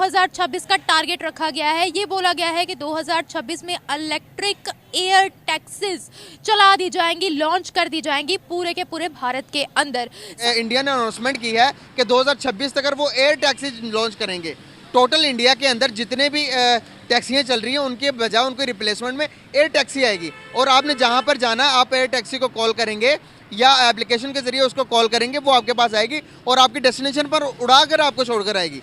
2026 का टारगेट रखा गया है। ये बोला गया है कि 2026 में इलेक्ट्रिक एयर टैक्सीज चला दी जाएंगी, लॉन्च कर दी जाएंगी पूरे के पूरे भारत के अंदर। इंडिया ने अनाउंसमेंट की है कि 2026 तक वो एयर टैक्सीज लॉन्च करेंगे। टोटल इंडिया के अंदर जितने भी टैक्सियाँ चल रही हैं उनके बजाय उनके रिप्लेसमेंट में एयर टैक्सी आएगी। और आपने जहाँ पर जाना आप एयर टैक्सी को कॉल करेंगे या एप्लीकेशन के जरिए उसको कॉल करेंगे, वो आपके पास आएगी और आपकी डेस्टिनेशन पर उड़ाकर आपको छोड़कर आएगी।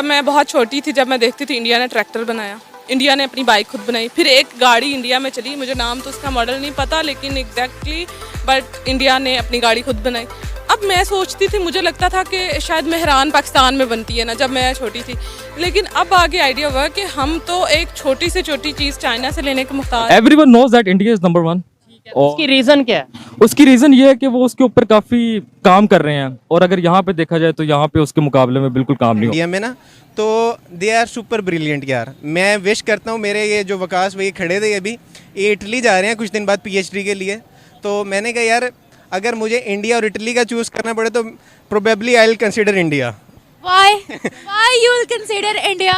मैं बहुत छोटी थी जब मैं देखती थी इंडिया ने ट्रैक्टर बनाया, इंडिया ने अपनी बाइक खुद बनाई, फिर एक गाड़ी इंडिया में चली, मुझे नाम तो उसका मॉडल नहीं पता लेकिन एग्जैक्टली, बट इंडिया ने अपनी गाड़ी खुद बनाई। अब मैं सोचती थी, मुझे लगता था कि शायद मेहरान पाकिस्तान में बनती है ना, जब मैं छोटी थी, लेकिन अब आगे आइडिया हुआ कि हम तो एक छोटी से छोटी चीज़ चाइना से लेने के मुख्तार। Everyone knows that India is number 1। उसकी रीज़न क्या है? उसकी रीज़न ये है कि वो उसके ऊपर काफ़ी काम कर रहे हैं, और अगर यहाँ पे देखा जाए तो यहाँ पे उसके मुकाबले में बिल्कुल काम नहीं हो। इंडिया में ना तो दे आर सुपर ब्रिलियंट यार। मैं विश करता हूँ, मेरे ये जो वकास भाई खड़े थे अभी, ये इटली जा रहे हैं कुछ दिन बाद PhD के लिए। तो मैंने कहा यार अगर मुझे इंडिया और इटली का चूज़ करना पड़े तो probably I will consider India. Why you will consider India?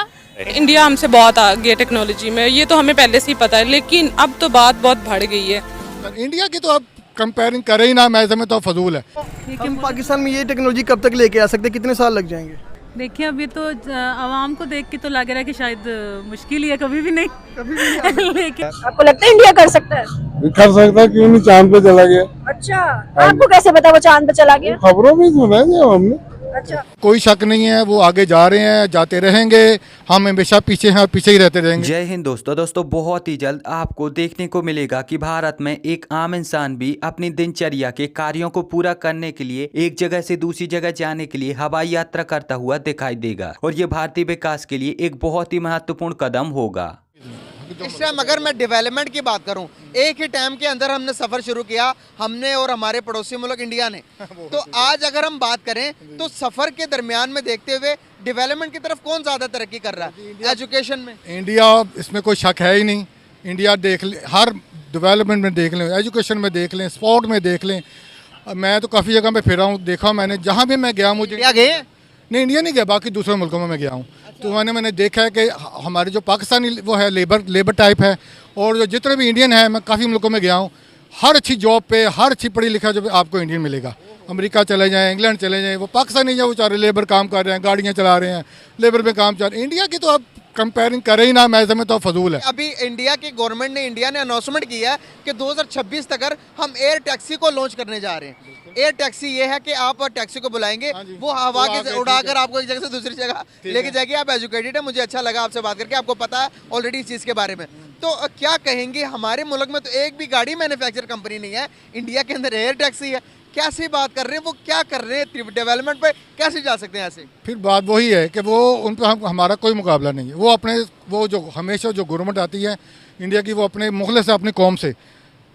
India हमसे बहुत आगे है टेक्नोलॉजी में, ये तो हमें पहले से ही पता है, लेकिन अब तो बात बहुत बढ़ गई है। इंडिया की तो अब कंपेयरिंग करें ही ना, मैं में तो फजूल है। हम पाकिस्तान में ये टेक्नोलॉजी कब तक लेके आ सकते, कितने साल लग जाएंगे? देखिए अभी तो आवाम को देख के तो लग रहा है कि शायद मुश्किल ही है, कभी भी नहीं लेकिन आपको लगता है इंडिया कर सकता है? कर सकता है, क्यों नहीं, चांद पे चला गया। अच्छा, आपको कैसे पता वो चांद पे चला गया? खबरों में सुना है हमने। अच्छा, कोई शक नहीं है, वो आगे जा रहे हैं, जाते रहेंगे, हम हमेशा पीछे हैं और पीछे ही रहते रहेंगे। जय हिंद दोस्तों बहुत ही जल्द आपको देखने को मिलेगा कि भारत में एक आम इंसान भी अपनी दिनचर्या के कार्यों को पूरा करने के लिए एक जगह से दूसरी जगह जाने के लिए हवाई यात्रा करता हुआ दिखाई देगा, और ये भारतीय विकास के लिए एक बहुत ही महत्वपूर्ण कदम होगा। इस टाइम अगर मैं डेवलपमेंट की बात करूं, एक ही टाइम के अंदर हमने सफर शुरू किया, हमने और हमारे पड़ोसी मुल्क इंडिया ने। तो आज अगर हम बात करें तो सफर के दरमियान में देखते हुए डेवलपमेंट की तरफ कौन ज्यादा तरक्की कर रहा है? एजुकेशन में इंडिया, इसमें कोई शक है ही नहीं। इंडिया देख ले, हर डेवलपमेंट में देख लें, एजुकेशन में देख लें, स्पोर्ट में देख लें। मैं तो काफ़ी जगह पे फिरा हूँ, देखा मैंने, जहाँ भी मैं गया मुझे इंडिया गए नहीं, इंडिया नहीं गया, बाकी दूसरे मुल्कों में मैं गया हूँ। तो मैंने देखा है कि हमारे जो पाकिस्तानी वो है लेबर टाइप है, और जो जितने भी इंडियन है, मैं काफ़ी मुल्कों में गया हूँ, हर अच्छी जॉब पे, हर अच्छी पढ़ी लिखा जॉब आपको इंडियन मिलेगा। अमेरिका चले जाएं, इंग्लैंड चले जाएं, वो पाकिस्तानी जो बेचारे लेबर काम कर रहे हैं, गाड़ियाँ चला रहे हैं, लेबर में काम चल रहे हैं। इंडिया की तो अब कंपेयरिंग करें ही ना, मैं में तो फजूल है। अभी इंडिया की गवर्नमेंट ने, इंडिया ने अनाउंसमेंट किया है कि 2026 तक हम एयर टैक्सी को लॉन्च करने जा रहे हैं। एयर टैक्सी ये है कि आप टैक्सी को बुलाएंगे, वो हवा के उड़ाकर आपको एक जगह से दूसरी जगह लेके जाएगी। आप एजुकेटेड है, मुझे अच्छा लगा आपसे बात करके, आपको पता है ऑलरेडी इस चीज़ के बारे में। तो क्या कहेंगे, हमारे मुल्क में तो एक भी गाड़ी मैन्युफैक्चर कंपनी नहीं है, इंडिया के अंदर एयर टैक्सी है। कैसी बात कर रहे हैं, वो क्या कर रहे हैं डेवलपमेंट पे, कैसे जा सकते हैं ऐसे? फिर बात वही है कि वो उन पर हमारा कोई मुकाबला नहीं है। वो अपने, वो जो हमेशा जो गवर्नमेंट आती है इंडिया की, वो अपने मुखलिस है अपनी कौम से,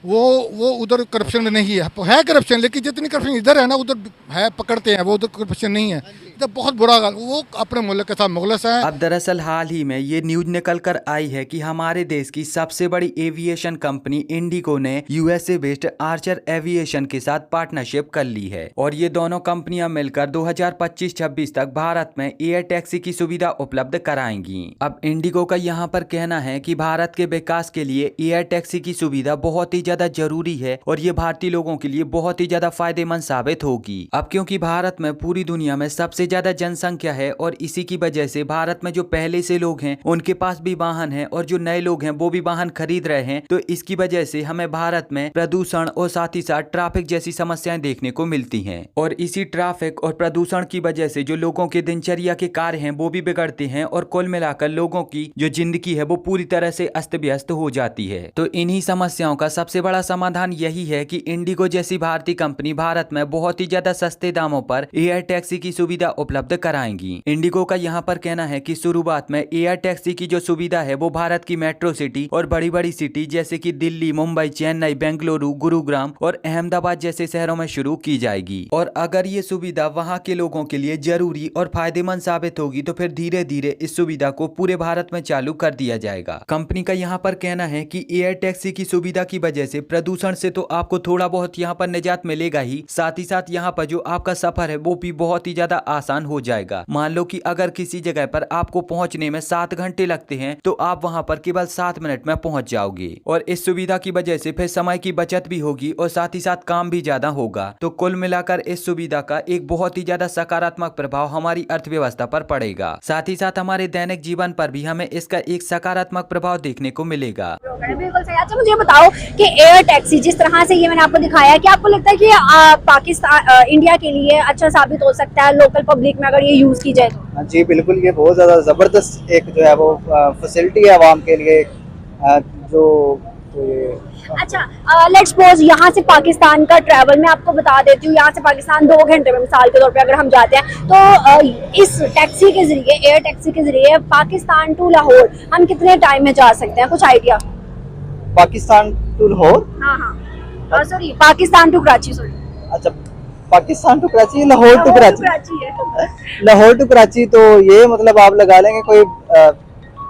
वो उधर करप्शन में नहीं है करप्शन, लेकिन जितनी करप्शन इधर है ना उधर है, पकड़ते हैं, वो उधर करप्शन नहीं है। इधर बहुत बुरा, वो अपने मुल्क के साथ मुखलिस है। अब दरअसल हाल ही में ये न्यूज निकल कर आई है कि हमारे देश की सबसे बड़ी एविएशन कंपनी इंडिगो ने USA बेस्ड आर्चर एविएशन के साथ पार्टनरशिप कर ली है, और ये दोनों कंपनियां मिलकर 2025-26 तक भारत में एयर टैक्सी की सुविधा उपलब्ध कराएंगी। अब इंडिगो का यहाँ पर कहना है कि भारत के विकास के लिए एयर टैक्सी की सुविधा बहुत ही ज्यादा जरूरी है, और ये भारतीय लोगों के लिए बहुत ही ज्यादा फायदेमंद साबित होगी। अब क्योंकि भारत में पूरी दुनिया में सबसे ज्यादा जनसंख्या है, और इसी की वजह से भारत में जो पहले से लोग हैं उनके पास भी वाहन है, और जो नए लोग हैं वो भी वाहन खरीद रहे हैं। तो इसकी वजह से हमें भारत में प्रदूषण और साथ ही साथ ट्रैफिक जैसी समस्याएं देखने को मिलती हैं, और इसी ट्रैफिक और प्रदूषण की वजह से जो लोगों के दिनचर्या के कार्य हैं वो भी बिगड़ते हैं, और कुल मिलाकर लोगों की जो जिंदगी है वो पूरी तरह से अस्त व्यस्त हो जाती है। तो इन्हीं समस्याओं का सबसे बड़ा समाधान यही है कि इंडिगो जैसी भारतीय कंपनी भारत में बहुत ही ज्यादा सस्ते दामों पर एयर टैक्सी की सुविधा उपलब्ध कराएंगी। इंडिगो का यहाँ पर कहना है कि शुरुआत में एयर टैक्सी की जो सुविधा है वो भारत की मेट्रो सिटी और बड़ी बड़ी सिटी जैसे कि दिल्ली, मुंबई, चेन्नई, बेंगलुरु, गुरुग्राम और अहमदाबाद जैसे शहरों में शुरू की जाएगी, और अगर ये सुविधा वहाँ के लोगों के लिए जरूरी और फायदेमंद साबित होगी तो फिर धीरे धीरे इस सुविधा को पूरे भारत में चालू कर दिया जाएगा। कंपनी का यहाँ पर कहना है कि एयर टैक्सी की सुविधा की वजह वजह से प्रदूषण से तो आपको थोड़ा बहुत यहाँ पर निजात मिलेगा ही, साथ ही साथ यहाँ पर जो आपका सफर है वो भी बहुत ही ज्यादा आसान हो जाएगा। मान लो कि अगर किसी जगह पर आपको पहुंचने में 7 घंटे लगते हैं तो आप वहां पर केवल 7 मिनट में पहुंच जाओगे और इस सुविधा की वजह से फिर समय की बचत भी होगी और साथ ही साथ काम भी ज्यादा होगा। तो कुल मिलाकर इस सुविधा का एक बहुत ही ज्यादा सकारात्मक प्रभाव हमारी अर्थव्यवस्था पर पड़ेगा, साथ ही साथ हमारे दैनिक जीवन पर भी हमें इसका एक सकारात्मक प्रभाव देखने को मिलेगा। बिल्कुल सही। अच्छा मुझे बताओ कि एयर टैक्सी जिस तरह से ये मैंने आपको दिखाया है, क्या आपको लगता है कि पाकिस्तान इंडिया के लिए अच्छा साबित हो सकता है लोकल पब्लिक में अगर ये यूज की जाए तो? जी बिल्कुल, ये बहुत ज़्यादा ज़बरदस्त एक जो है वो फैसिलिटी है आवाम के लिए अच्छा लेट्स सपोज यहाँ से पाकिस्तान का ट्रैवल मैं आपको बता देती हूँ, यहाँ से पाकिस्तान 2 घंटे में मिसाल के तौर पे अगर हम जाते हैं तो इस टैक्सी के जरिए, एयर टैक्सी के जरिए पाकिस्तान टू लाहौर हम कितने टाइम में जा सकते हैं? कुछ आइडिया? पाकिस्तान टू लाहौर? हाँ sorry, Pakistan to Karachi. Sorry, अच्छा पाकिस्तान टू कराची, लाहौर टू कराची है। लाहौर टू कराची तो ये मतलब आप लगा लेंगे कोई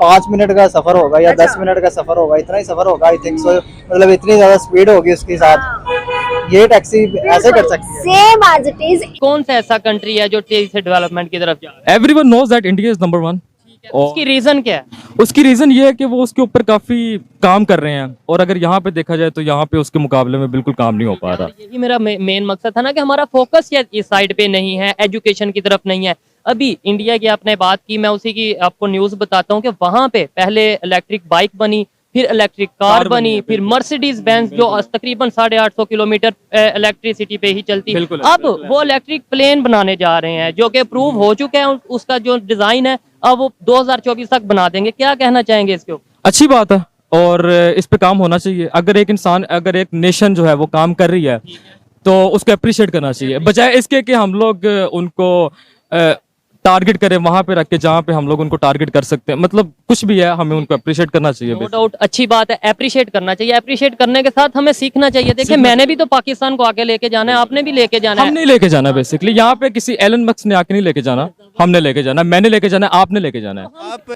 5 मिनट का सफर होगा या 10 मिनट का सफर होगा, इतना ही सफर होगा आई थिंक सो। मतलब इतनी ज्यादा स्पीड होगी उसके साथ, ये टैक्सी ऐसे कर सकती है। Same as it is. कौन सा ऐसा कंट्री है जो तेजी से डेवलपमेंट की तरफ जा रहा है? Everyone knows that India is number 1। उसकी रीजन क्या है? उसकी रीजन ये है कि वो उसके ऊपर काफी काम कर रहे हैं और अगर यहाँ पे देखा जाए तो यहाँ पे उसके मुकाबले में बिल्कुल काम नहीं हो पा रहा। यही मेरा मेन मकसद था ना कि हमारा फोकस इस साइड पे नहीं है, एजुकेशन की तरफ नहीं है। अभी इंडिया की आपने बात की, मैं उसी की आपको न्यूज बताता हूँ कि वहां पे पहले इलेक्ट्रिक बाइक बनी, फिर इलेक्ट्रिक कार बनी, फिर मर्सिडीज बेंज जो तकरीबन 850 किलोमीटर इलेक्ट्रिसिटी पे ही चलती है। अब वो इलेक्ट्रिक प्लेन बनाने जा रहे हैं जो कि प्रूव हो चुके हैं, उसका जो डिजाइन है अब वो 2024 तक बना देंगे। क्या कहना चाहेंगे इसके ऊपर? अच्छी बात है और इस पे काम होना चाहिए। अगर एक इंसान, अगर एक नेशन जो है वो काम कर रही है तो उसको अप्रिशिएट करना चाहिए, बजाय इसके कि हम लोग उनको टारगेट करें वहां पे रख के जहां पे हम लोग उनको टारगेट कर सकते हैं। मतलब कुछ भी है, हमें उनको अप्रिशिएट करना चाहिए। नो डाउट, अच्छी बात है, अप्रिशिएट करना चाहिए। अप्रिशिएट करने के साथ हमें सीखना चाहिए। देखिए मैंने भी तो पाकिस्तान को आगे लेके जाना है, आपने भी लेके जाना है। हम नहीं लेके जाना, बेसिकली यहाँ पे किसी एलन मस्क ने आके नहीं लेके जाना, हमने लेके जाना, मैंने लेके जाना, आपने लेके जाना है। आप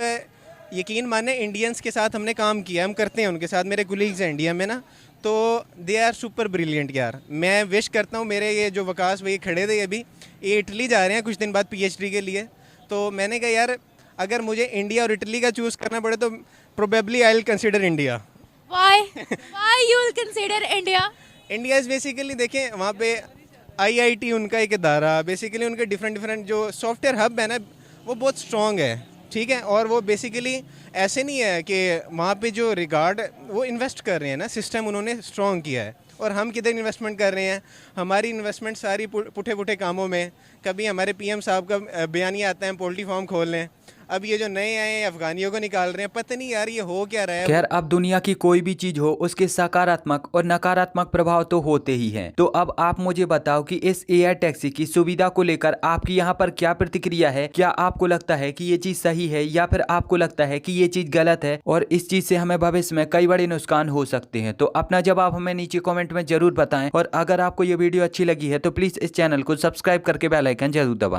यकीन माने इंडियंस के साथ हमने काम किया, हम करते हैं उनके साथ, मेरे कुलीग्स हैं इंडिया में ना, तो दे आर सुपर ब्रिलियंट यार। मैं विश करता हूँ, मेरे ये जो वकास भाई खड़े थे अभी, ये इटली जा रहे हैं कुछ दिन बाद PhD के लिए। तो मैंने कहा यार अगर मुझे इंडिया और इटली का चूज़ करना पड़े तो probably I will consider India. Why you will consider India? India is basically देखें वहाँ पे IIT उनका एक इदारा, बेसिकली उनके डिफरेंट जो सॉफ्टवेयर हब है ना वो बहुत स्ट्रॉन्ग है, ठीक है। और वो बेसिकली ऐसे नहीं है कि वहाँ पे जो रिगार्ड वो इन्वेस्ट कर रहे हैं ना, सिस्टम उन्होंने स्ट्रॉन्ग किया है। और हम किधर इन्वेस्टमेंट कर रहे हैं? हमारी इन्वेस्टमेंट सारी पुठे पुठे कामों में। कभी हमारे PM साहब का बयानिया आता है पोल्ट्री फार्म खोल लें, अब ये जो नए आए हैं अफगानियों को निकाल रहे हैं, पता नहीं यार ये हो क्या रहा है। खैर अब दुनिया की कोई भी चीज हो उसके सकारात्मक और नकारात्मक प्रभाव तो होते ही हैं। तो अब आप मुझे बताओ कि इस एयर टैक्सी की सुविधा को लेकर आपकी यहाँ पर क्या प्रतिक्रिया है? क्या आपको लगता है कि ये चीज सही है या फिर आपको लगता है कि ये चीज गलत है और इस चीज से हमें भविष्य में कई बड़े नुकसान हो सकते हैं? तो अपना जवाब हमें नीचे कॉमेंट में जरूर बताएं और अगर आपको ये वीडियो अच्छी लगी है तो प्लीज इस चैनल को सब्सक्राइब करके बेल आइकन जरूर दबाएं।